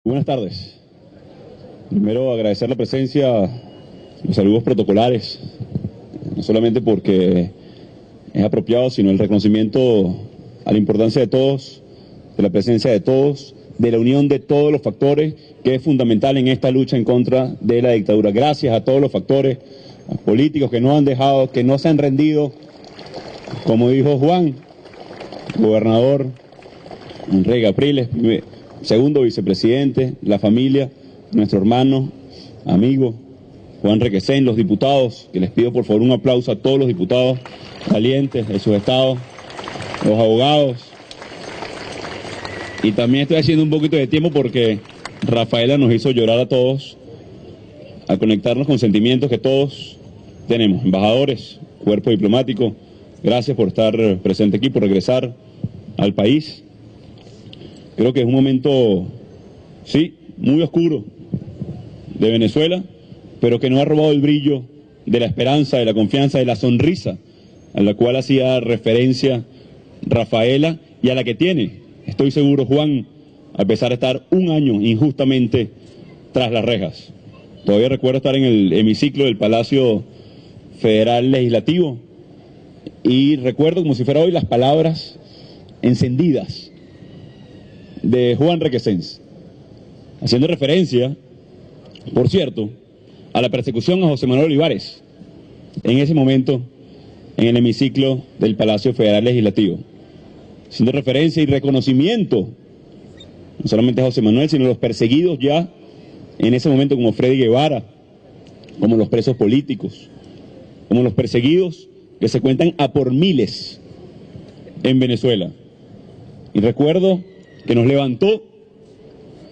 Buenas tardes. Primero agradecer la presencia, los saludos protocolares, no solamente porque es apropiado, sino el reconocimiento a la importancia de todos, de la presencia de todos, de la unión de todos los factores, que es fundamental en esta lucha en contra de la dictadura. Gracias a todos los factores, a los políticos que no han dejado, que no se han rendido, como dijo Juan, gobernador Enrique Capriles, segundo vicepresidente, la familia, nuestro hermano, amigo, Juan Requesén, los diputados, que les pido por favor un aplauso a todos los diputados valientes de sus estados, los abogados. Y también estoy haciendo un poquito de tiempo porque Rafaela nos hizo llorar a todos, a conectarnos con sentimientos que todos tenemos. Embajadores, cuerpo diplomático, gracias por estar presente aquí, por regresar al país. Creo que es un momento, sí, muy oscuro de Venezuela, pero que no ha robado el brillo de la esperanza, de la confianza, de la sonrisa a la cual hacía referencia Rafaela y a la que tiene, estoy seguro, Juan, a pesar de estar un año injustamente tras las rejas. Todavía recuerdo estar en el hemiciclo del Palacio Federal Legislativo y recuerdo como si fuera hoy las palabras encendidas de Juan Requesén, haciendo referencia, por cierto, a la persecución a José Manuel Olivares, en ese momento en el hemiciclo del Palacio Federal Legislativo, haciendo referencia y reconocimiento, no solamente a José Manuel, sino a los perseguidos ya en ese momento como Freddy Guevara, como los presos políticos, como los perseguidos que se cuentan a por miles en Venezuela. Y recuerdo que nos levantó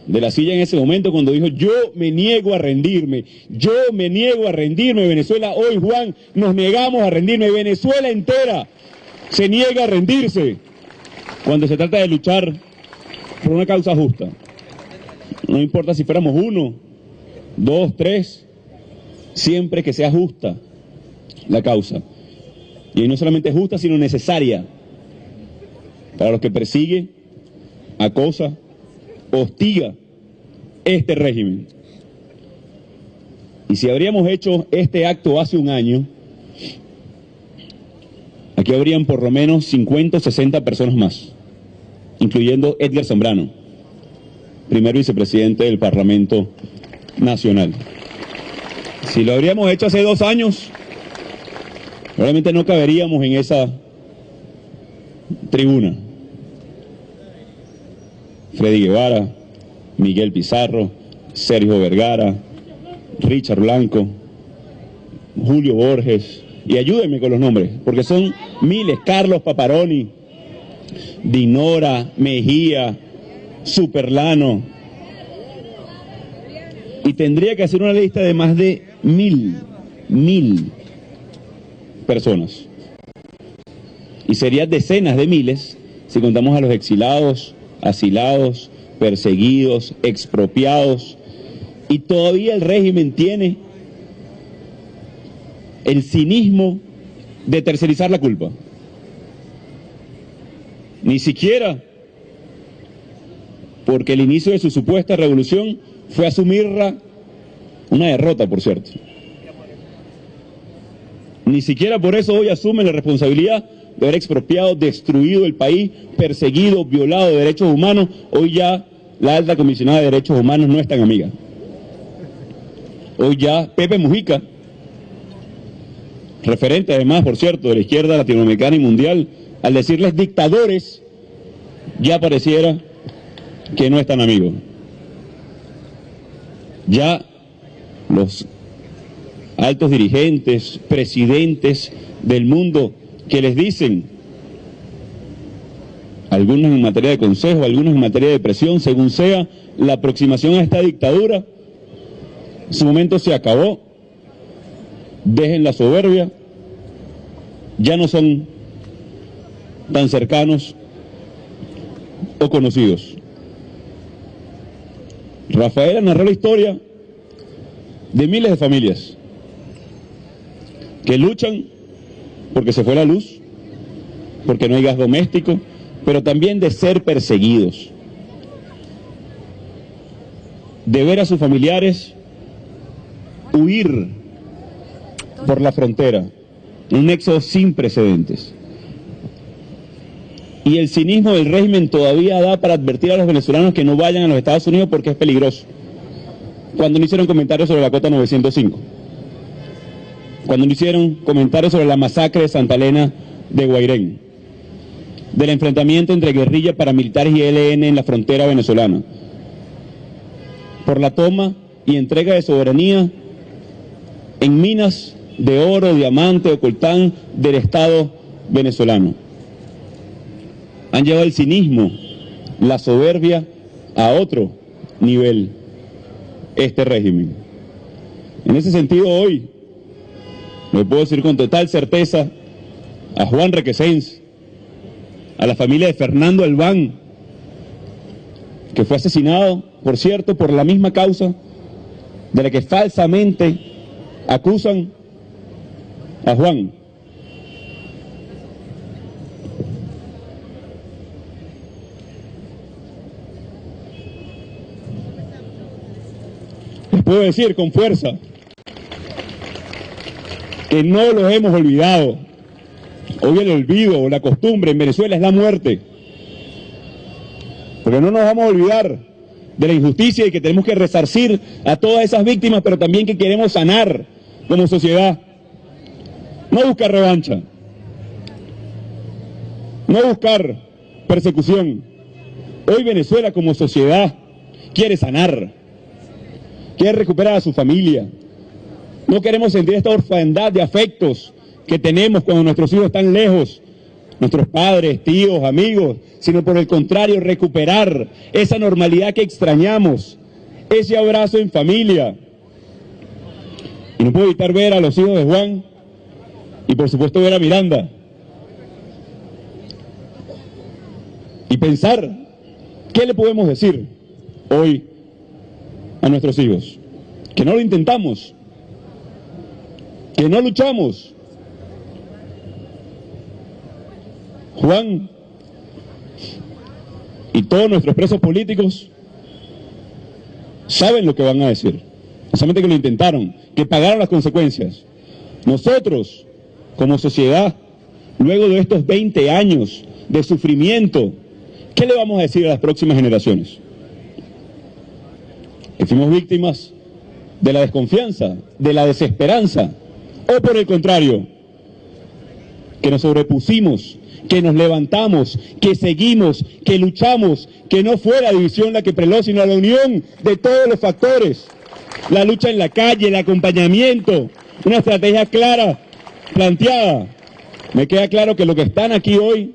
de la silla en ese momento cuando dijo: yo me niego a rendirme, yo me niego a rendirme. Venezuela, hoy, Juan, nos negamos a rendirme. Venezuela entera se niega a rendirse cuando se trata de luchar por una causa justa. No importa si fuéramos 1, 2, 3, siempre que sea justa la causa. Y no solamente justa, sino necesaria para los que persigue, acosa, hostiga este régimen. Y si habríamos hecho este acto hace un año, aquí habrían por lo menos 50 o 60 personas más, incluyendo Edgar Zambrano, primer vicepresidente del Parlamento Nacional. Si lo habríamos hecho hace 2 años, probablemente no caberíamos en esa tribuna. Freddy Guevara, Miguel Pizarro, Sergio Vergara, Richard Blanco, Julio Borges, y ayúdenme con los nombres, porque son miles, Carlos Paparoni, Dinora, Mejía, Superlano, y tendría que hacer una lista de más de 1000 personas, y serían decenas de miles si contamos a los exilados, asilados, perseguidos, expropiados, y todavía el régimen tiene el cinismo de tercerizar la culpa. Ni siquiera porque el inicio de su supuesta revolución fue asumirla, una derrota, por cierto. Ni siquiera por eso hoy asume la responsabilidad de haber expropiado, destruido el país, perseguido, violado derechos humanos. Hoy ya la alta comisionada de derechos humanos no es tan amiga. Hoy ya Pepe Mujica, referente además, por cierto, de la izquierda latinoamericana y mundial, al decirles dictadores, ya pareciera que no es tan amigo. Ya los altos dirigentes, presidentes del mundo que les dicen, algunos en materia de consejo, algunos en materia de presión, según sea la aproximación a esta dictadura, su momento se acabó, dejen la soberbia, ya no son tan cercanos o conocidos. Rafaela narró la historia de miles de familias que luchan porque se fue la luz, porque no hay gas doméstico, pero también de ser perseguidos. de ver a sus familiares huir por la frontera, un éxodo sin precedentes. Y el cinismo del régimen todavía da para advertir a los venezolanos que no vayan a los Estados Unidos porque es peligroso. Cuando no hicieron comentarios sobre la Cota 905, cuando no hicieron comentarios sobre la masacre de Santa Elena de Guairén, del enfrentamiento entre guerrillas paramilitares y ELN en la frontera venezolana, por la toma y entrega de soberanía en minas de oro, diamante o coltán del Estado venezolano. Han llevado el cinismo, la soberbia a otro nivel, este régimen. En ese sentido, hoy, le puedo decir con total certeza a Juan Requesens, a la familia de Fernando Albán, que fue asesinado, por cierto, por la misma causa de la que falsamente acusan a Juan. Les puedo decir con fuerza que no los hemos olvidado. Hoy el olvido o la costumbre en Venezuela es la muerte. Pero no nos vamos a olvidar de la injusticia y que tenemos que resarcir a todas esas víctimas, pero también que queremos sanar como sociedad. No buscar revancha, no buscar persecución. Hoy Venezuela como sociedad quiere sanar, quiere recuperar a su familia. No queremos sentir esta orfandad de afectos que tenemos cuando nuestros hijos están lejos, nuestros padres, tíos, amigos, sino por el contrario, recuperar esa normalidad que extrañamos, ese abrazo en familia. Y no puedo evitar ver a los hijos de Juan y por supuesto ver a Miranda y pensar, ¿qué le podemos decir hoy a nuestros hijos? Que no lo intentamos, que no luchamos. Juan y todos nuestros presos políticos saben lo que van a decir, solamente que lo intentaron, que pagaron las consecuencias. Nosotros, como sociedad, luego de estos 20 años de sufrimiento, ¿qué le vamos a decir a las próximas generaciones? ¿Que fuimos víctimas de la desconfianza, de la desesperanza? ¿O por el contrario, que nos sobrepusimos, que nos levantamos, que seguimos, que luchamos, que no fue la división la que preló, sino la unión de todos los factores? La lucha en la calle, el acompañamiento, una estrategia clara, planteada. Me queda claro que los que están aquí hoy,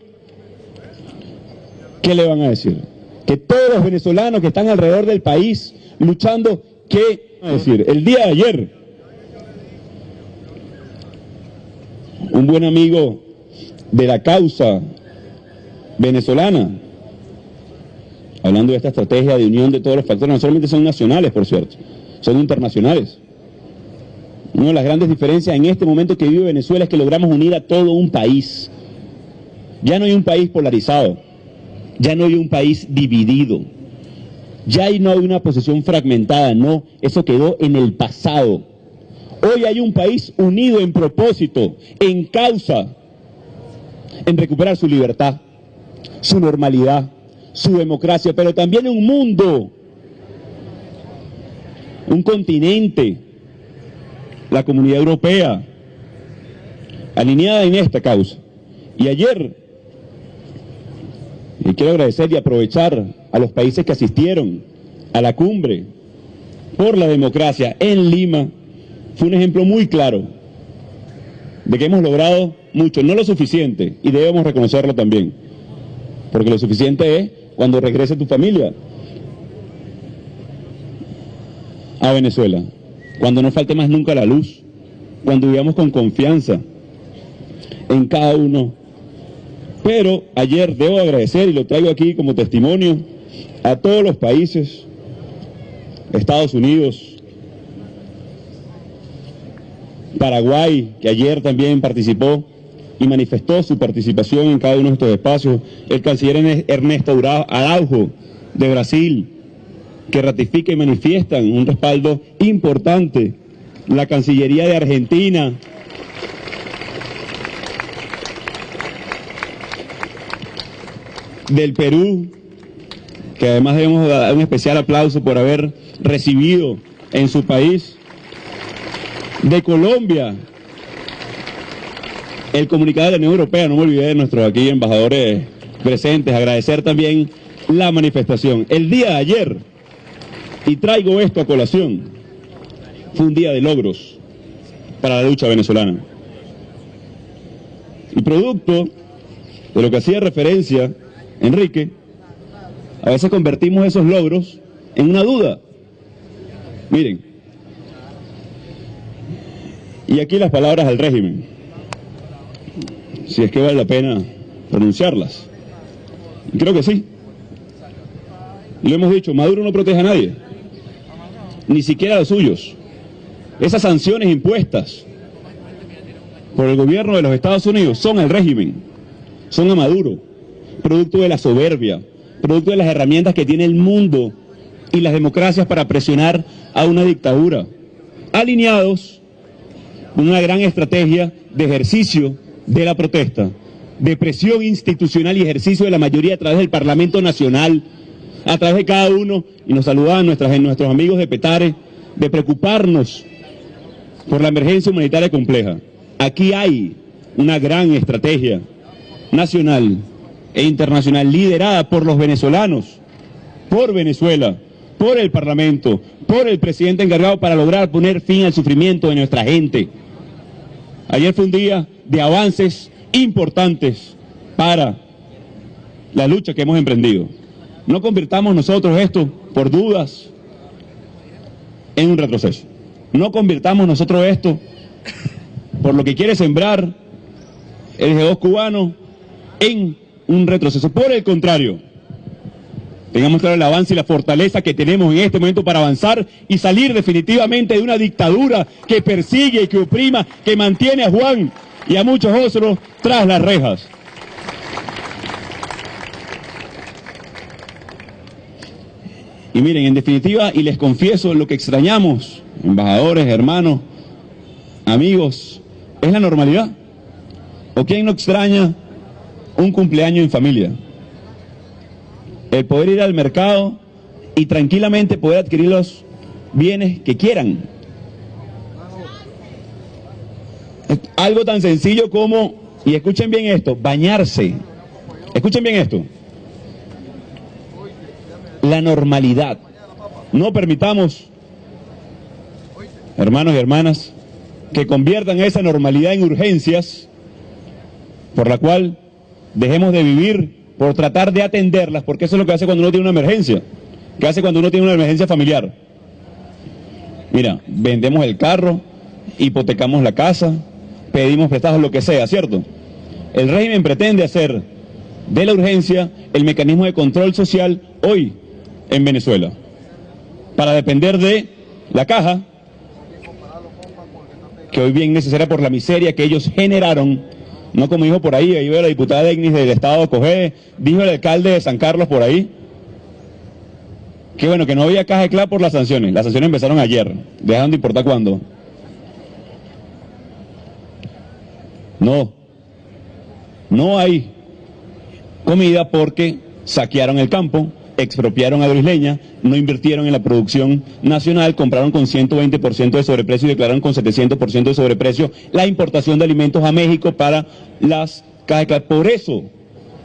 ¿qué le van a decir? Que todos los venezolanos que están alrededor del país luchando, ¿qué van a decir? El día de ayer, un buen amigo de la causa venezolana, hablando de esta estrategia de unión de todos los factores, no solamente son nacionales, por cierto, son internacionales. Una de las grandes diferencias en este momento que vive Venezuela es que logramos unir a todo un país. Ya no hay un país polarizado, ya no hay un país dividido, ya no hay una posición fragmentada, no, eso quedó en el pasado. Hoy hay un país unido en propósito, en causa, en recuperar su libertad, su normalidad, su democracia, pero también un mundo, un continente, la Comunidad Europea, alineada en esta causa. Y ayer, quiero agradecer y aprovechar a los países que asistieron a la cumbre por la democracia en Lima. Fue un ejemplo muy claro de que hemos logrado mucho, no lo suficiente, y debemos reconocerlo también, porque lo suficiente es cuando regrese tu familia a Venezuela, cuando no falte más nunca la luz, cuando vivamos con confianza en cada uno. Pero ayer debo agradecer, y lo traigo aquí como testimonio, a todos los países, Estados Unidos, Paraguay, que ayer también participó y manifestó su participación en cada uno de estos espacios, el canciller Ernesto Araujo de Brasil, que ratifica y manifiestan un respaldo importante. La Cancillería de Argentina, del Perú, que además debemos dar un especial aplauso por haber recibido en su país, de Colombia, el comunicado de la Unión Europea, no me olvidé de nuestros aquí embajadores presentes, agradecer también la manifestación. El día de ayer, y traigo esto a colación, fue un día de logros para la lucha venezolana. Y producto de lo que hacía referencia Enrique, a veces convertimos esos logros en una duda. Miren, y aquí las palabras del régimen, si es que vale la pena pronunciarlas. Y creo que sí. Lo hemos dicho, Maduro no protege a nadie, ni siquiera a los suyos. Esas sanciones impuestas por el gobierno de los Estados Unidos son al régimen, son a Maduro, producto de la soberbia, producto de las herramientas que tiene el mundo y las democracias para presionar a una dictadura, alineados con una gran estrategia de ejercicio de la protesta, de presión institucional y ejercicio de la mayoría a través del Parlamento Nacional, a través de cada uno, y nos saludaban nuestros amigos de Petare, de preocuparnos por la emergencia humanitaria compleja. Aquí hay una gran estrategia nacional e internacional liderada por los venezolanos, por Venezuela, por el Parlamento, por el presidente encargado para lograr poner fin al sufrimiento de nuestra gente. Ayer fue un día de avances importantes para la lucha que hemos emprendido. No convirtamos nosotros esto por dudas en un retroceso. No convirtamos nosotros esto por lo que quiere sembrar el G2 cubano en un retroceso. Por el contrario, tengamos claro el avance y la fortaleza que tenemos en este momento para avanzar y salir definitivamente de una dictadura que persigue, que oprima, que mantiene a Juan y a muchos otros tras las rejas. Y miren, en definitiva, y les confieso, lo que extrañamos, embajadores, hermanos, amigos, es la normalidad. ¿O quién no extraña un cumpleaños en familia? El poder ir al mercado y tranquilamente poder adquirir los bienes que quieran. Algo tan sencillo como, y escuchen bien esto, bañarse. Escuchen bien esto. La normalidad. No permitamos, hermanos y hermanas, que conviertan esa normalidad en urgencias, por la cual dejemos de vivir por tratar de atenderlas, porque eso es lo que hace cuando uno tiene una emergencia. ¿Qué hace cuando uno tiene una emergencia familiar? Mira, vendemos el carro, hipotecamos la casa, pedimos prestados, lo que sea, ¿cierto? El régimen pretende hacer de la urgencia el mecanismo de control social hoy en Venezuela, para depender de la caja, que hoy bien necesaria por la miseria que ellos generaron, no como dijo por ahí veo la diputada Degnis del Estado de Cogé, dijo el alcalde de San Carlos por ahí, que bueno, que no había caja de clave por las sanciones empezaron ayer, dejaron de importar cuándo. No hay comida porque saquearon el campo, expropiaron a la isleña, no invirtieron en la producción nacional, compraron con 120% de sobreprecio y declararon con 700% de sobreprecio la importación de alimentos a México para las cajas de clave. Por eso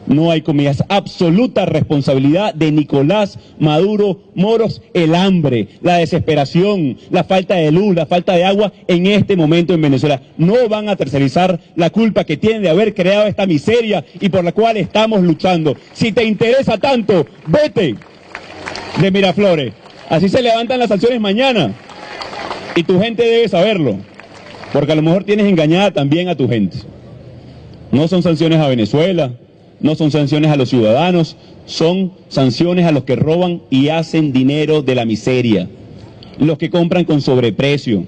no hay comida. Es absoluta responsabilidad de Nicolás Maduro Moros el hambre, la desesperación, la falta de luz, la falta de agua en este momento en Venezuela. No van a tercerizar la culpa que tienen de haber creado esta miseria y por la cual estamos luchando. Si te interesa tanto, vete de Miraflores. Así se levantan las sanciones mañana y tu gente debe saberlo, porque a lo mejor tienes engañada también a tu gente. No son sanciones a Venezuela, no son sanciones a los ciudadanos, son sanciones a los que roban y hacen dinero de la miseria, los que compran con sobreprecio,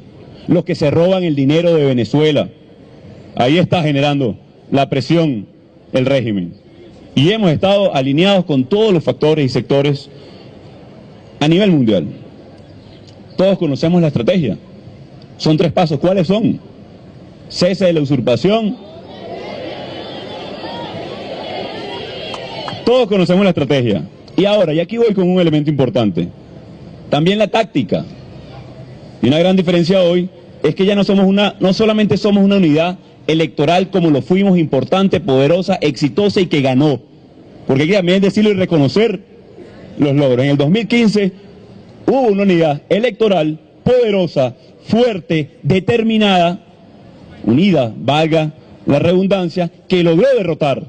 los que se roban el dinero de Venezuela. Ahí está generando la presión el régimen. Y hemos estado alineados con todos los factores y sectores a nivel mundial. Todos conocemos la estrategia. Son 3 pasos. ¿Cuáles son? Cese de la usurpación. Todos conocemos la estrategia. Y ahora, y aquí voy con un elemento importante. También la táctica. Y una gran diferencia hoy es que ya no solamente somos una unidad electoral como lo fuimos, importante, poderosa, exitosa y que ganó. Porque hay que también decirlo y reconocer los logros. En el 2015 hubo una unidad electoral poderosa, fuerte, determinada, unida, valga la redundancia, que logró derrotar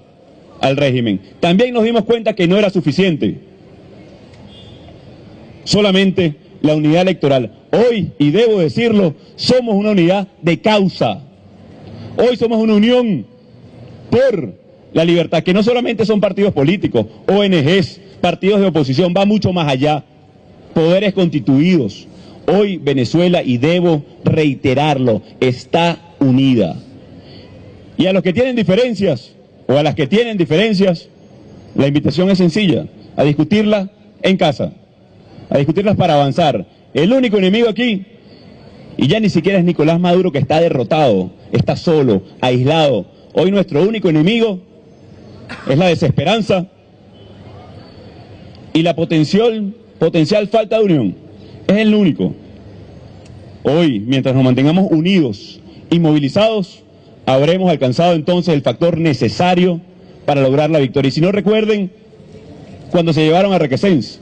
al régimen. También nos dimos cuenta que no era suficiente solamente la unidad electoral. Hoy, y debo decirlo, somos una unidad de causa. Hoy somos una unión por la libertad, que no solamente son partidos políticos, ONGs, partidos de oposición, va mucho más allá, poderes constituidos. Hoy Venezuela, y debo reiterarlo, está unida. Y a los que tienen diferencias, o a las que tienen diferencias, la invitación es sencilla, a discutirla en casa, a discutirlas para avanzar. El único enemigo aquí, y ya ni siquiera es Nicolás Maduro, que está derrotado, está solo, aislado. Hoy nuestro único enemigo es la desesperanza y la potencial falta de unión. Es el único. Hoy, mientras nos mantengamos unidos y movilizados, habremos alcanzado entonces el factor necesario para lograr la victoria. Y si no, recuerden cuando se llevaron a Requesens,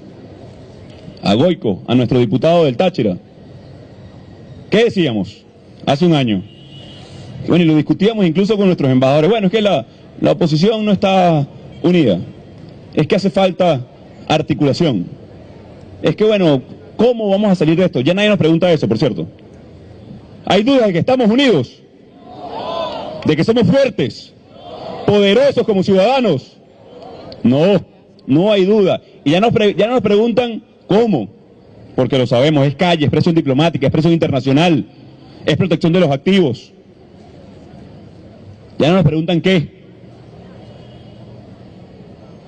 a Goico, a nuestro diputado del Táchira. ¿Qué decíamos hace un año? Bueno, y lo discutíamos incluso con nuestros embajadores. Bueno, es que la oposición no está unida. Es que hace falta articulación. Es que, bueno, ¿cómo vamos a salir de esto? Ya nadie nos pregunta eso, por cierto. ¿Hay dudas de que estamos unidos? ¿De que somos fuertes? ¿Poderosos como ciudadanos? No, no hay duda. Y ya no nos preguntan cómo, porque lo sabemos, es calle, es presión diplomática, es presión internacional, es protección de los activos. Ya no nos preguntan qué,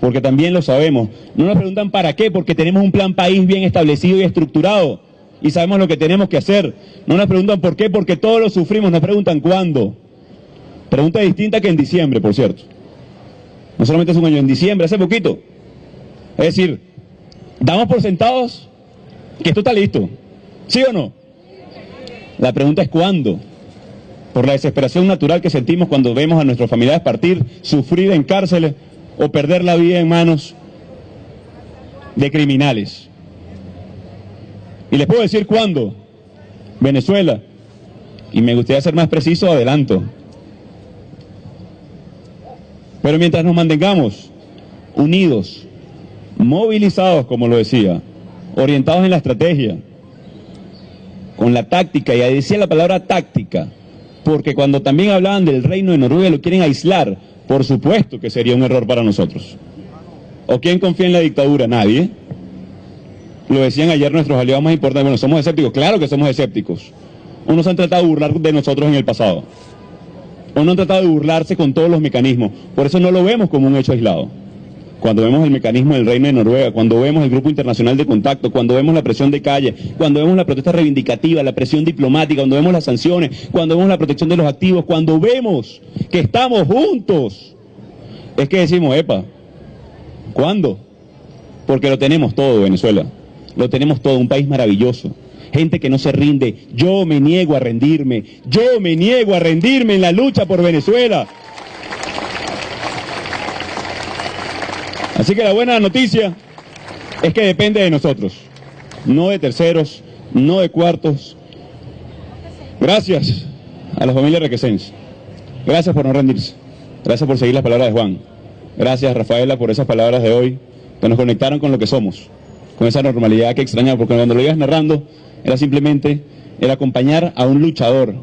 porque también lo sabemos. No nos preguntan para qué, porque tenemos un plan país bien establecido y estructurado, y sabemos lo que tenemos que hacer. No nos preguntan por qué, porque todos lo sufrimos. Nos preguntan cuándo. Pregunta distinta que en diciembre, por cierto. No solamente hace un año, en diciembre, hace poquito. Es decir, damos por sentados que esto está listo, ¿sí o no? La pregunta es ¿cuándo? Por la desesperación natural que sentimos cuando vemos a nuestros familiares partir, sufrir en cárceles o perder la vida en manos de criminales. Y les puedo decir cuándo. Venezuela, y me gustaría ser más preciso, adelanto. Pero mientras nos mantengamos unidos, movilizados, como lo decía, orientados en la estrategia, con la táctica, y ahí decía la palabra táctica, porque cuando también hablaban del reino de Noruega lo quieren aislar, por supuesto que sería un error para nosotros. ¿O quién confía en la dictadura? Nadie. Lo decían ayer nuestros aliados más importantes. Bueno, ¿somos escépticos? Claro que somos escépticos. Unos han tratado de burlar de nosotros en el pasado. Unos han tratado de burlarse con todos los mecanismos. Por eso no lo vemos como un hecho aislado. Cuando vemos el mecanismo del Reino de Noruega, cuando vemos el Grupo Internacional de Contacto, cuando vemos la presión de calle, cuando vemos la protesta reivindicativa, la presión diplomática, cuando vemos las sanciones, cuando vemos la protección de los activos, cuando vemos que estamos juntos, es que decimos, epa, ¿cuándo? Porque lo tenemos todo, Venezuela. Lo tenemos todo, un país maravilloso. Gente que no se rinde. Yo me niego a rendirme. Yo me niego a rendirme en la lucha por Venezuela. Así que la buena noticia es que depende de nosotros, no de terceros, no de cuartos. Gracias a la familia Requesens. Gracias por no rendirse. Gracias por seguir las palabras de Juan. Gracias, Rafaela, por esas palabras de hoy que nos conectaron con lo que somos, con esa normalidad que extrañaba, porque cuando lo ibas narrando era simplemente el acompañar a un luchador.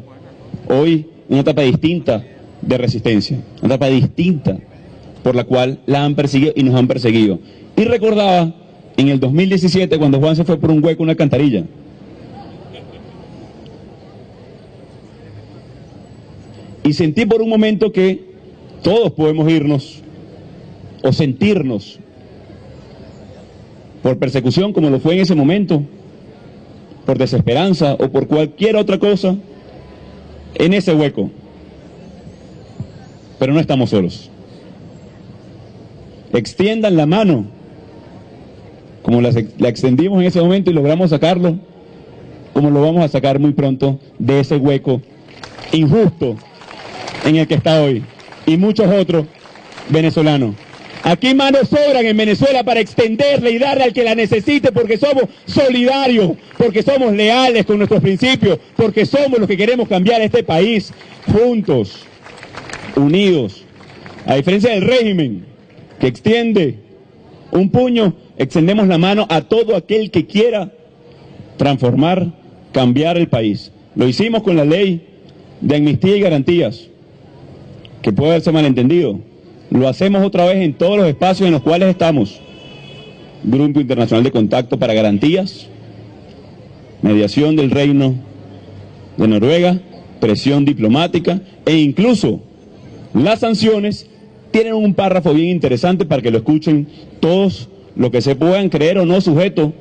Hoy una etapa distinta de resistencia, una etapa distinta por la cual la han perseguido y nos han perseguido. Y recordaba en el 2017 cuando Juan se fue por un hueco, una alcantarilla. Y sentí por un momento que todos podemos irnos o sentirnos por persecución como lo fue en ese momento, por desesperanza o por cualquier otra cosa, en ese hueco. Pero no estamos solos. Extiendan la mano, como la extendimos en ese momento y logramos sacarlo, como lo vamos a sacar muy pronto de ese hueco injusto en el que está hoy, y muchos otros venezolanos. Aquí manos sobran en Venezuela para extenderle y darle al que la necesite, porque somos solidarios, porque somos leales con nuestros principios, porque somos los que queremos cambiar este país juntos, unidos. A diferencia del régimen, que extiende un puño, extendemos la mano a todo aquel que quiera transformar, cambiar el país. Lo hicimos con la ley de amnistía y garantías, que puede haberse malentendido. Lo hacemos otra vez en todos los espacios en los cuales estamos. Grupo Internacional de Contacto para Garantías, mediación del Reino de Noruega, presión diplomática e incluso las sanciones tienen un párrafo bien interesante para que lo escuchen todos los que se puedan creer o no sujetos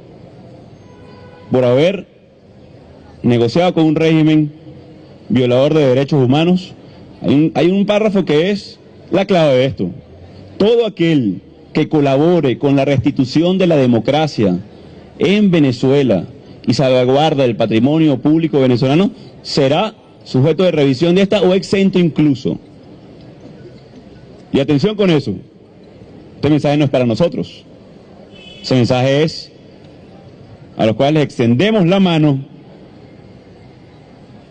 por haber negociado con un régimen violador de derechos humanos. Hay un párrafo que es la clave de esto. Todo aquel que colabore con la restitución de la democracia en Venezuela y salvaguarda el patrimonio público venezolano será sujeto de revisión de esta o exento incluso. Y atención con eso, este mensaje no es para nosotros, ese mensaje es a los cuales extendemos la mano,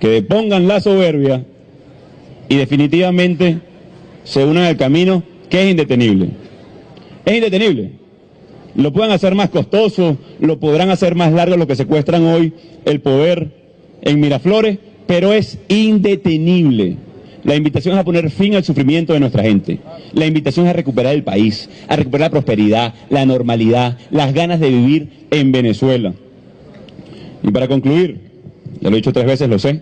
que depongan la soberbia y definitivamente se unan al camino que es indetenible. Es indetenible. Lo pueden hacer más costoso, lo podrán hacer más largo los que secuestran hoy el poder en Miraflores, pero es indetenible. La invitación es a poner fin al sufrimiento de nuestra gente. La invitación es a recuperar el país, a recuperar la prosperidad, la normalidad, las ganas de vivir en Venezuela. Y para concluir, ya lo he dicho 3 veces, lo sé,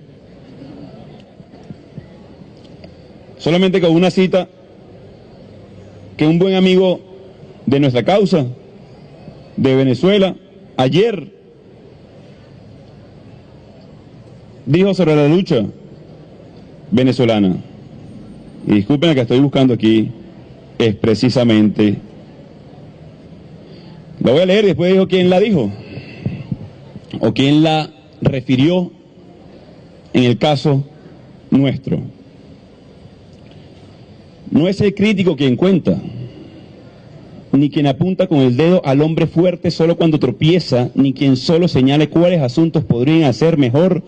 solamente con una cita que un buen amigo de nuestra causa, de Venezuela, ayer dijo sobre la lucha venezolana. Y disculpen la que estoy buscando aquí, es precisamente, la voy a leer y después dijo quién la dijo, o quién la refirió en el caso nuestro. No es el crítico quien cuenta, ni quien apunta con el dedo al hombre fuerte solo cuando tropieza, ni quien solo señale cuáles asuntos podrían hacer mejor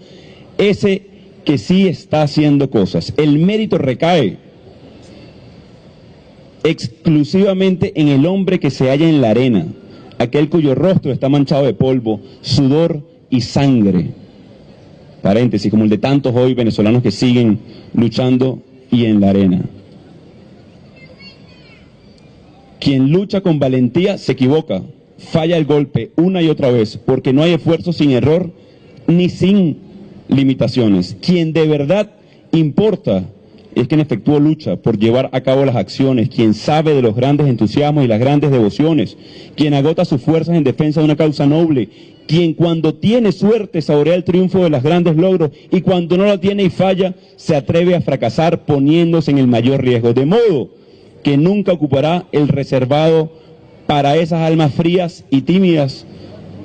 ese que sí está haciendo cosas. El mérito recae exclusivamente en el hombre que se halla en la arena, aquel cuyo rostro está manchado de polvo, sudor y sangre. Paréntesis, como el de tantos hoy venezolanos que siguen luchando y en la arena. Quien lucha con valentía se equivoca, falla el golpe una y otra vez, porque no hay esfuerzo sin error ni sin limitaciones. Quien de verdad importa es quien efectuó lucha por llevar a cabo las acciones, quien sabe de los grandes entusiasmos y las grandes devociones, quien agota sus fuerzas en defensa de una causa noble, quien cuando tiene suerte saborea el triunfo de los grandes logros y cuando no la tiene y falla, se atreve a fracasar poniéndose en el mayor riesgo, de modo que nunca ocupará el reservado para esas almas frías y tímidas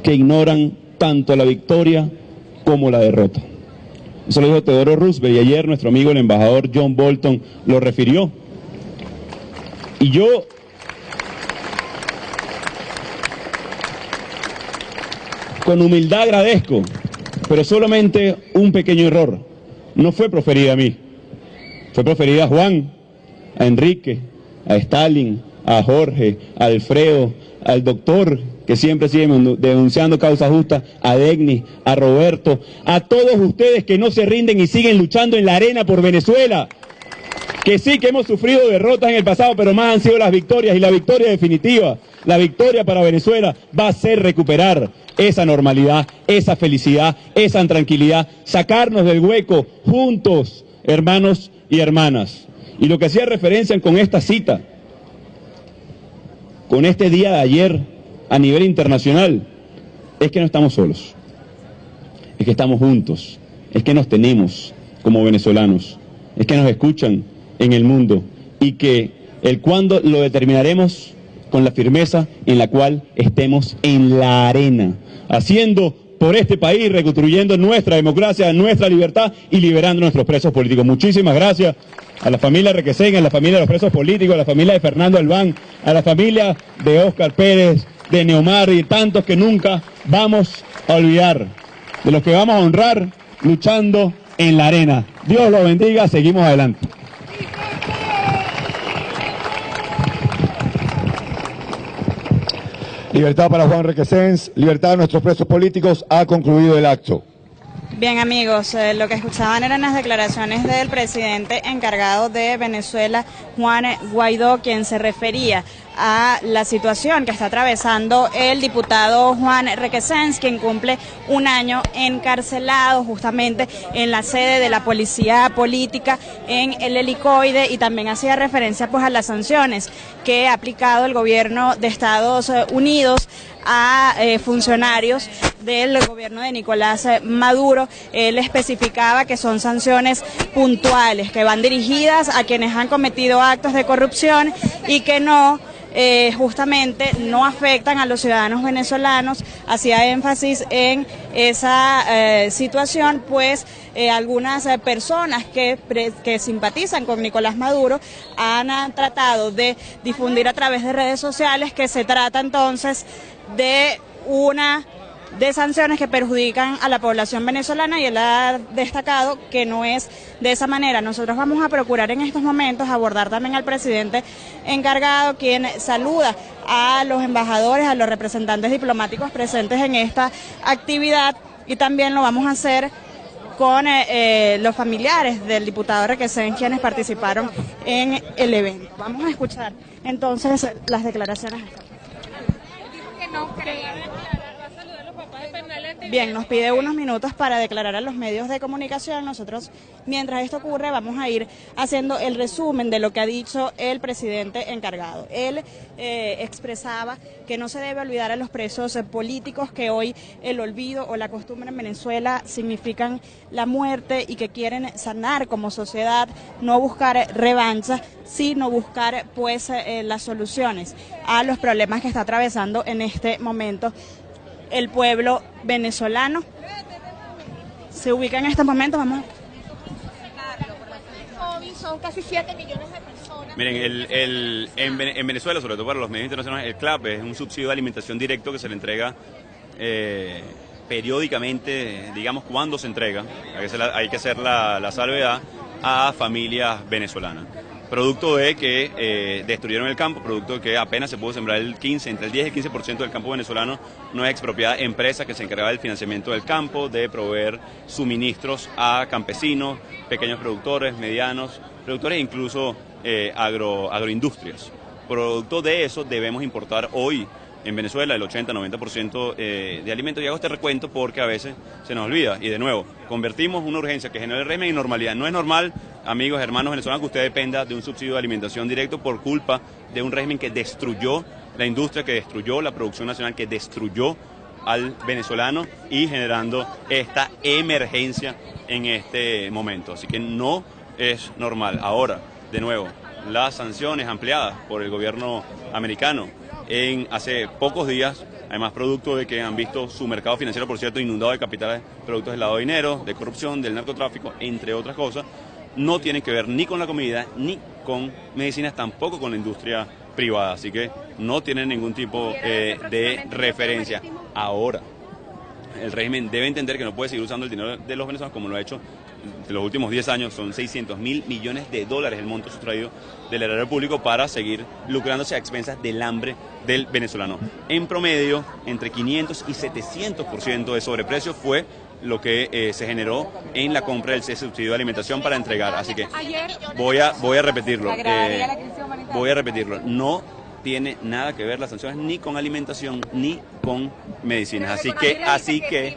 que ignoran tanto la victoria como la derrota. Eso lo dijo Theodore Roosevelt y ayer nuestro amigo el embajador John Bolton lo refirió. Y yo con humildad agradezco, pero solamente un pequeño error. No fue proferida a mí, fue proferida a Juan, a Enrique, a Stalin, a Jorge, a Alfredo, al doctor que siempre sigue denunciando causa justa, a Degnis, a Roberto, a todos ustedes que no se rinden y siguen luchando en la arena por Venezuela, que sí que hemos sufrido derrotas en el pasado, pero más han sido las victorias, y la victoria definitiva, la victoria para Venezuela va a ser recuperar esa normalidad, esa felicidad, esa tranquilidad, sacarnos del hueco juntos, hermanos y hermanas. Y lo que hacía referencia con esta cita, con este día de ayer, a nivel internacional, es que no estamos solos, es que estamos juntos, es que nos tenemos como venezolanos, es que nos escuchan en el mundo y que el cuándo lo determinaremos con la firmeza en la cual estemos en la arena, haciendo por este país, reconstruyendo nuestra democracia, nuestra libertad y liberando a nuestros presos políticos. Muchísimas gracias a la familia Requesén, a la familia de los presos políticos, a la familia de Fernando Albán, a la familia de Óscar Pérez, de Neomar y tantos que nunca vamos a olvidar, de los que vamos a honrar luchando en la arena. Dios los bendiga, seguimos adelante. Libertad para Juan Requesens, libertad de nuestros presos políticos, ha concluido el acto. Bien amigos, lo que escuchaban eran las declaraciones del presidente encargado de Venezuela, Juan Guaidó, quien se refería a la situación que está atravesando el diputado Juan Requesens, quien cumple un año encarcelado justamente en la sede de la policía política en el Helicoide, y también hacía referencia pues a las sanciones que ha aplicado el gobierno de Estados Unidos a funcionarios del gobierno de Nicolás Maduro. Él especificaba que son sanciones puntuales, que van dirigidas a quienes han cometido actos de corrupción y que no justamente no afectan a los ciudadanos venezolanos. Hacía énfasis en esa situación, pues algunas personas que simpatizan con Nicolás Maduro han tratado de difundir a través de redes sociales que se trata entonces de sanciones que perjudican a la población venezolana, y él ha destacado que no es de esa manera. Nosotros vamos a procurar en estos momentos abordar también al presidente encargado, quien saluda a los embajadores, a los representantes diplomáticos presentes en esta actividad, y también lo vamos a hacer con los familiares del diputado Requesens, quienes participaron en el evento. Vamos a escuchar entonces las declaraciones. Bien, nos pide unos minutos para declarar a los medios de comunicación. Nosotros, mientras esto ocurre, vamos a ir haciendo el resumen de lo que ha dicho el presidente encargado. Él expresaba que no se debe olvidar a los presos políticos, que hoy el olvido o la costumbre en Venezuela significan la muerte, y que quieren sanar como sociedad, no buscar revancha, sino buscar pues las soluciones a los problemas que está atravesando en este momento el pueblo venezolano. Se ubica en estos momentos, vamos. Son casi 7 millones de personas. Miren, en Venezuela, sobre todo para los medios internacionales, el CLAP es un subsidio de alimentación directo que se le entrega periódicamente, digamos cuando se entrega, hay que hacer la salvedad, a familias venezolanas. Producto de que destruyeron el campo, producto de que apenas se pudo sembrar entre el 10 y el 15% del campo venezolano. No es expropiada empresa que se encargaba del financiamiento del campo, de proveer suministros a campesinos, pequeños productores, medianos productores e incluso agroindustrias. Producto de eso debemos importar hoy en Venezuela el 80-90% de alimentos. Y hago este recuento porque a veces se nos olvida. Y de nuevo, convertimos una urgencia que genera el régimen en normalidad. No es normal, amigos, hermanos venezolanos, que usted dependa de un subsidio de alimentación directo por culpa de un régimen que destruyó la industria, que destruyó la producción nacional, que destruyó al venezolano y generando esta emergencia en este momento. Así que no es normal. Ahora, de nuevo, las sanciones ampliadas por el gobierno americano hace pocos días, además producto de que han visto su mercado financiero, por cierto, inundado de capitales, productos del lavado de dinero, de corrupción, del narcotráfico, entre otras cosas, no tienen que ver ni con la comida, ni con medicinas, tampoco con la industria privada, así que no tienen ningún tipo de referencia. Ahora, el régimen debe entender que no puede seguir usando el dinero de los venezolanos como lo ha hecho en los últimos 10 años. Son 600.000 millones de dólares el monto sustraído del erario público para seguir lucrándose a expensas del hambre del venezolano. En promedio, entre 500 y 700% de sobreprecio fue lo que se generó en la compra del subsidio de alimentación para entregar. Así que voy a repetirlo. No tiene nada que ver las sanciones ni con alimentación ni con medicinas. Así que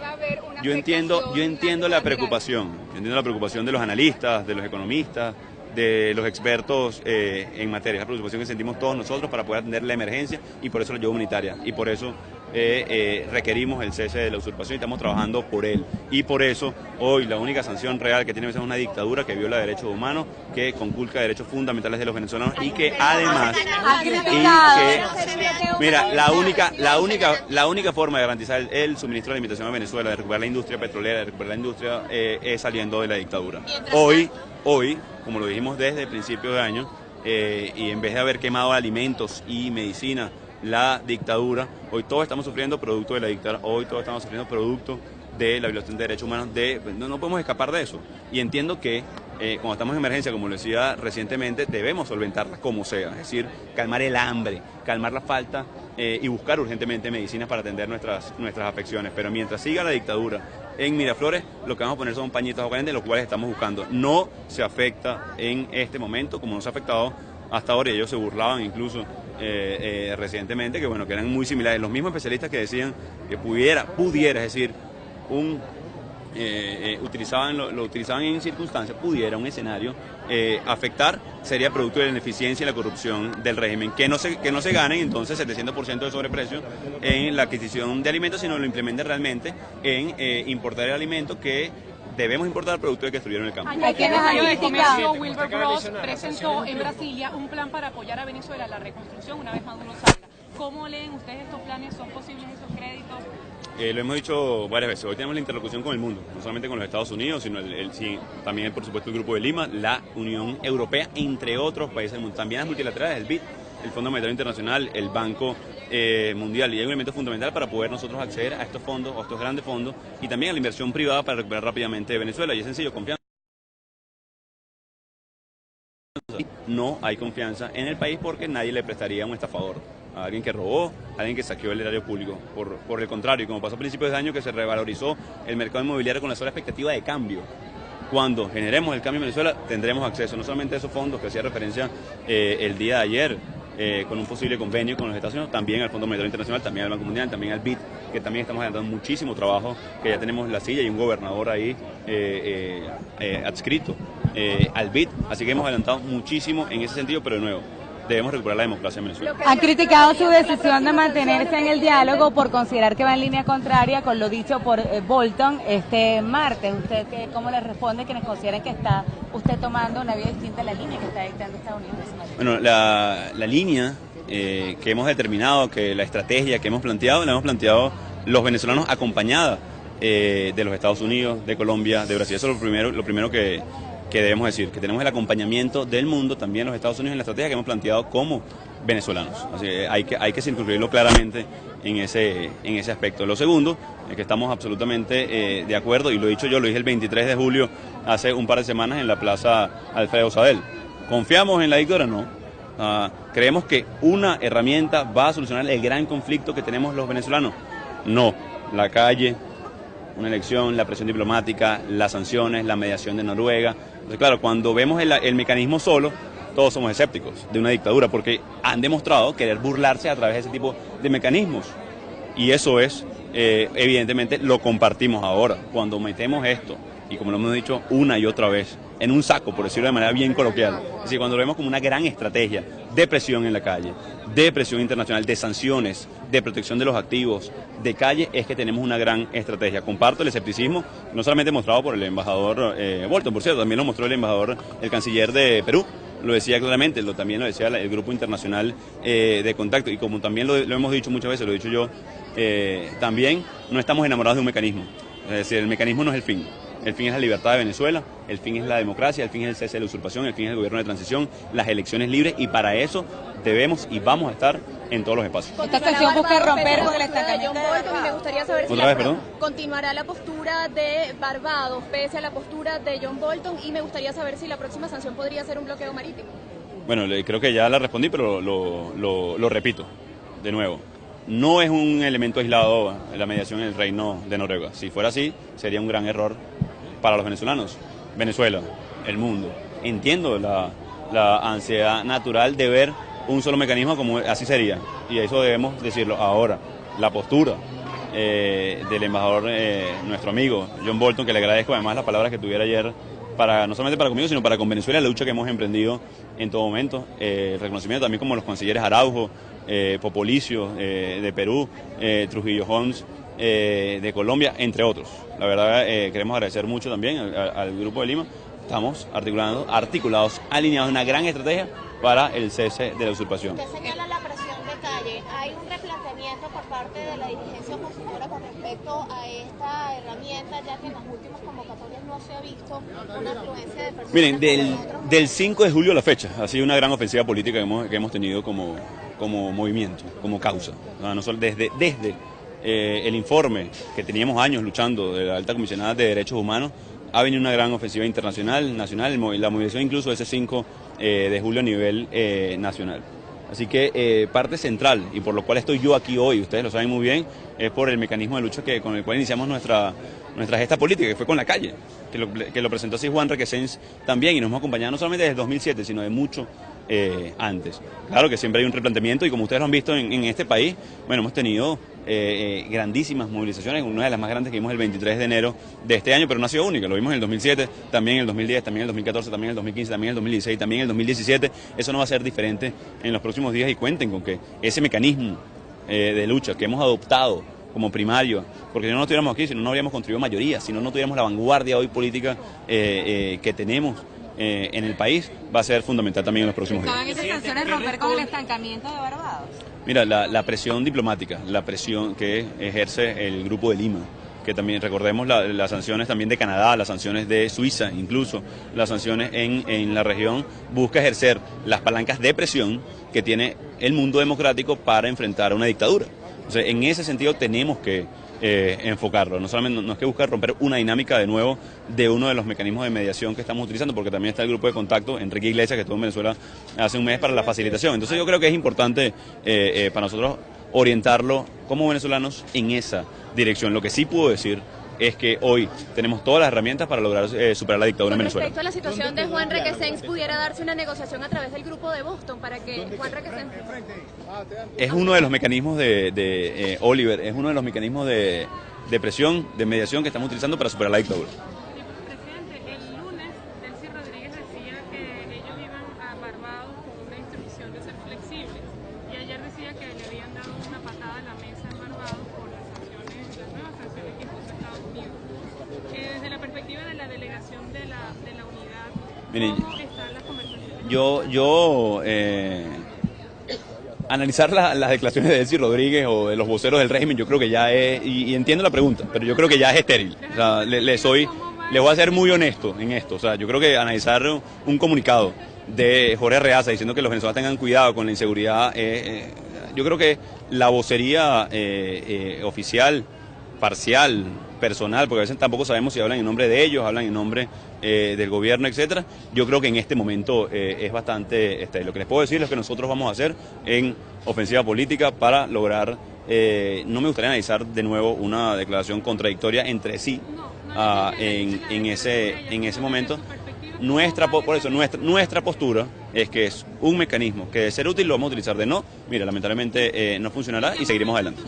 yo entiendo la preocupación. Entiendo la preocupación de los analistas, de los economistas, de los expertos en materia de preocupación que sentimos todos nosotros para poder atender la emergencia y por eso la ayuda humanitaria y por eso requerimos el cese de la usurpación y estamos trabajando por él. Y por eso hoy la única sanción real que tiene es una dictadura que viola derechos humanos, que conculca derechos fundamentales de los venezolanos y que además... mira, la única forma de garantizar el suministro de alimentación a Venezuela, de recuperar la industria petrolera, de recuperar la industria, es saliendo de la dictadura. Hoy, como lo dijimos desde el principio de año, y en vez de haber quemado alimentos y medicina, la dictadura, hoy todos estamos sufriendo producto de la dictadura, hoy todos estamos sufriendo producto de la violación de derechos humanos, no podemos escapar de eso. Y entiendo que cuando estamos en emergencia, como lo decía recientemente, debemos solventarla como sea, es decir, calmar el hambre, calmar la falta y buscar urgentemente medicinas para atender nuestras afecciones. Pero mientras siga la dictadura en Miraflores, lo que vamos a poner son pañitos calientes, los cuales estamos buscando. No se afecta en este momento como no se ha afectado hasta ahora, y ellos se burlaban incluso recientemente, que bueno, que eran muy similares. Los mismos especialistas que decían que pudiera, es decir, lo utilizaban en circunstancias, pudiera un escenario afectar, sería producto de la ineficiencia y la corrupción del régimen, que no se ganen entonces 700% de sobreprecio en la adquisición de alimentos, sino lo implementen realmente en importar el alimento que debemos importar productos que estuvieron en el campo. El secretario de Comercio, Wilbur Ross, presentó en Brasilia un plan para apoyar a Venezuela la reconstrucción una vez Maduro salga. ¿Cómo leen ustedes estos planes? ¿Son posibles esos créditos? Lo hemos dicho varias veces. Hoy tenemos la interlocución con el mundo, no solamente con los Estados Unidos, sino también, por supuesto, el Grupo de Lima, la Unión Europea, entre otros países del mundo. También las multilaterales, el BID, el Fondo Monetario Internacional, el Banco Mundial. Y hay un elemento fundamental para poder nosotros acceder a estos fondos, a estos grandes fondos, y también a la inversión privada para recuperar rápidamente Venezuela. Y es sencillo, confianza. No hay confianza en el país porque nadie le prestaría un estafador a alguien que robó, a alguien que saqueó el erario público. Por el contrario, como pasó a principios de año, que se revalorizó el mercado inmobiliario con la sola expectativa de cambio. Cuando generemos el cambio en Venezuela, tendremos acceso no solamente a esos fondos que hacía referencia el día de ayer, con un posible convenio con los Estados Unidos, también al Fondo Monetario Internacional, también al Banco Mundial, también al BID, que también estamos adelantando muchísimo trabajo, que ya tenemos la silla y un gobernador ahí adscrito al BID, así que hemos adelantado muchísimo en ese sentido, pero de nuevo, debemos recuperar la democracia en Venezuela. Han criticado su decisión de mantenerse en el diálogo por considerar que va en línea contraria con lo dicho por Bolton este martes. ¿Usted cómo le responde quienes consideran que está usted tomando una vía distinta a la línea que está dictando Estados Unidos? Bueno, la línea que hemos determinado, que la estrategia que hemos planteado, la hemos planteado los venezolanos acompañada de los Estados Unidos, de Colombia, de Brasil. Eso es lo primero que debemos decir, que tenemos el acompañamiento del mundo, también los Estados Unidos, en la estrategia que hemos planteado como venezolanos. Así que hay que circunscribirlo claramente en ese aspecto. Lo segundo es que estamos absolutamente de acuerdo, y lo he dicho yo, lo dije el 23 de julio, hace un par de semanas en la Plaza Alfredo Sadel. ¿Confiamos en la dictadura? No. ¿Creemos que una herramienta va a solucionar el gran conflicto que tenemos los venezolanos? No. La calle, una elección, la presión diplomática, las sanciones, la mediación de Noruega. Entonces, claro, cuando vemos el mecanismo solo, todos somos escépticos de una dictadura, porque han demostrado querer burlarse a través de ese tipo de mecanismos. Y eso es, evidentemente, lo compartimos ahora. Cuando metemos esto, y como lo hemos dicho una y otra vez, en un saco, por decirlo de manera bien coloquial, es decir, cuando lo vemos como una gran estrategia de presión en la calle, de presión internacional, de sanciones, de protección de los activos, de calle, es que tenemos una gran estrategia. Comparto el escepticismo, no solamente mostrado por el embajador Bolton, por cierto, también lo mostró el canciller de Perú, lo decía claramente, también lo decía el Grupo Internacional de Contacto, y como también lo hemos dicho muchas veces, lo he dicho yo, también no estamos enamorados de un mecanismo, es decir, el mecanismo no es el fin. El fin es la libertad de Venezuela, el fin es la democracia, el fin es el cese de la usurpación, el fin es el gobierno de transición, las elecciones libres, y para eso debemos y vamos a estar en todos los espacios. Esta sesión busca romper con el estancamiento de Bolton, y me gustaría saber si continuará la postura de Barbados pese a la postura de John Bolton, y me gustaría saber si la próxima sanción podría ser un bloqueo marítimo. Bueno, creo que ya la respondí, pero lo repito de nuevo. No es un elemento aislado la mediación en el Reino de Noruega. Si fuera así, sería un gran error para los venezolanos, Venezuela, el mundo. Entiendo la ansiedad natural de ver un solo mecanismo como así sería, y eso debemos decirlo. Ahora, la postura del embajador, nuestro amigo John Bolton, que le agradezco además las palabras que tuviera ayer no solamente para conmigo, sino para con Venezuela, la lucha que hemos emprendido en todo momento. El reconocimiento también como los cancilleres Araujo, Popolicio de Perú, Trujillo Homs de Colombia, entre otros. La verdad, queremos agradecer mucho también al Grupo de Lima. Estamos articulados, alineados en una gran estrategia para el cese de la usurpación. Usted señala la presión de calle. ¿Hay un replanteamiento por parte de la dirigencia opositora con respecto a esta herramienta, ya que en las últimas convocatorias no se ha visto una afluencia de personas? Miren, del 5 de julio a la fecha ha sido una gran ofensiva política que hemos tenido como movimiento, como causa. No solo desde el informe que teníamos años luchando de la Alta Comisionada de Derechos Humanos, ha venido una gran ofensiva internacional, nacional, la movilización incluso de ese 5 de julio a nivel nacional. Así que parte central, y por lo cual estoy yo aquí hoy, ustedes lo saben muy bien, es por el mecanismo de lucha con el cual iniciamos nuestra gesta política, que fue con la calle, que lo presentó así Juan Requesens también, y nos hemos acompañado no solamente desde el 2007, sino de mucho antes. Claro que siempre hay un replanteamiento, y como ustedes lo han visto en este país, bueno, hemos tenido grandísimas movilizaciones, una de las más grandes que vimos el 23 de enero de este año, pero no ha sido única, lo vimos en el 2007, también en el 2010, también en el 2014, también en el 2015, también en el 2016, también en el 2017, eso no va a ser diferente en los próximos días, y cuenten con que ese mecanismo de lucha que hemos adoptado como primario, porque si no estuviéramos aquí, si no habríamos construido mayoría, si no tuviéramos la vanguardia hoy política que tenemos en el país, va a ser fundamental también en los próximos días. ¿Estaban esas sanciones romper con el estancamiento de Barbados? Mira, la presión diplomática, la presión que ejerce el Grupo de Lima, que también recordemos las sanciones también de Canadá, las sanciones de Suiza, incluso las sanciones en la región, busca ejercer las palancas de presión que tiene el mundo democrático para enfrentar a una dictadura. Entonces, en ese sentido tenemos que enfocarlo, no es que buscar romper una dinámica de nuevo de uno de los mecanismos de mediación que estamos utilizando, porque también está el grupo de contacto, Enrique Iglesias, que estuvo en Venezuela hace un mes para la facilitación. Entonces yo creo que es importante para nosotros orientarlo como venezolanos en esa dirección. Lo que sí puedo decir es que hoy tenemos todas las herramientas para lograr superar la dictadura en Venezuela. Respecto a la situación de Juan Requesens, ¿pudiera darse una negociación a través del grupo de Boston para que Juan Requesens... Es uno de los mecanismos de Oliver, es uno de los mecanismos de presión, de mediación que estamos utilizando para superar la dictadura. Presidente, el lunes Delcy Rodríguez decía que ellos iban a Barbados con una instrucción de ser flexibles, y ayer decía que le habían dado una patada a la mesa en Barbados por las nuevas sanciones que impuso Estados Unidos. Desde la perspectiva de la delegación de la unidad, ¿cómo están las conversaciones? Analizar las declaraciones de Delcy Rodríguez o de los voceros del régimen, yo creo que ya es, y entiendo la pregunta, pero yo creo que ya es estéril. O sea, le voy a ser muy honesto en esto. O sea, yo creo que analizar un comunicado de Jorge Arreaza diciendo que los venezolanos tengan cuidado con la inseguridad, yo creo que la vocería oficial, parcial, personal, porque a veces tampoco sabemos si hablan en nombre de ellos, hablan en nombre del gobierno, etcétera. Yo creo que en este momento es bastante lo que les puedo decir es que nosotros vamos a hacer en ofensiva política para lograr, no me gustaría analizar de nuevo una declaración contradictoria entre sí en ese momento. Nuestra postura es que es un mecanismo que de ser útil lo vamos a utilizar, de no, mira, lamentablemente no funcionará y seguiremos adelante.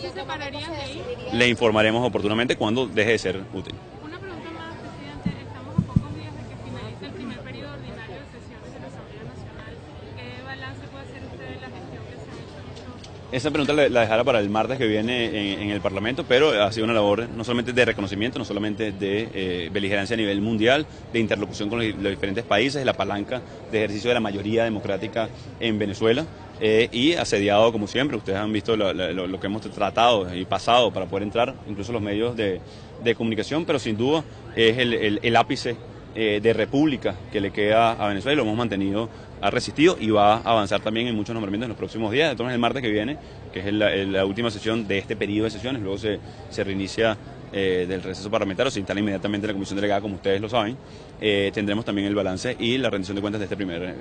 Le informaremos oportunamente cuando deje de ser útil. Una pregunta más, presidente. Estamos a pocos días de que finalice el primer periodo ordinario de sesiones de la Asamblea Nacional. ¿Qué balance puede hacer usted de la gestión que se ha hecho? Esa pregunta la dejará para el martes que viene en el Parlamento, pero ha sido una labor no solamente de reconocimiento, no solamente de beligerancia a nivel mundial, de interlocución con los diferentes países, la palanca de ejercicio de la mayoría democrática en Venezuela. Y asediado como siempre, ustedes han visto lo que hemos tratado y pasado para poder entrar, incluso los medios de comunicación, pero sin duda es el ápice de república que le queda a Venezuela y lo hemos mantenido, ha resistido y va a avanzar también en muchos nombramientos en los próximos días. Entonces el martes que viene, que es la última sesión de este periodo de sesiones, luego se reinicia del receso parlamentario, se instala inmediatamente la comisión delegada, como ustedes lo saben, tendremos también el balance y la rendición de cuentas de este primer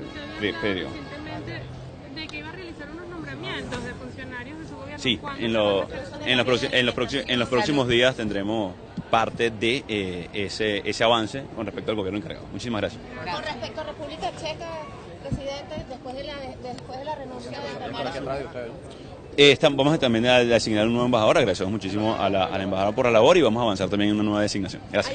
periodo. De que iba a realizar unos nombramientos de funcionarios de su gobierno. Sí, en los próximos días tendremos parte de ese avance con respecto al gobierno encargado. Muchísimas gracias. Con respecto a República Checa, presidente, después de la renuncia de Tamara. Vamos a también a designar un nuevo embajador. Agradecemos muchísimo a la embajadora por la labor y vamos a avanzar también en una nueva designación. Gracias.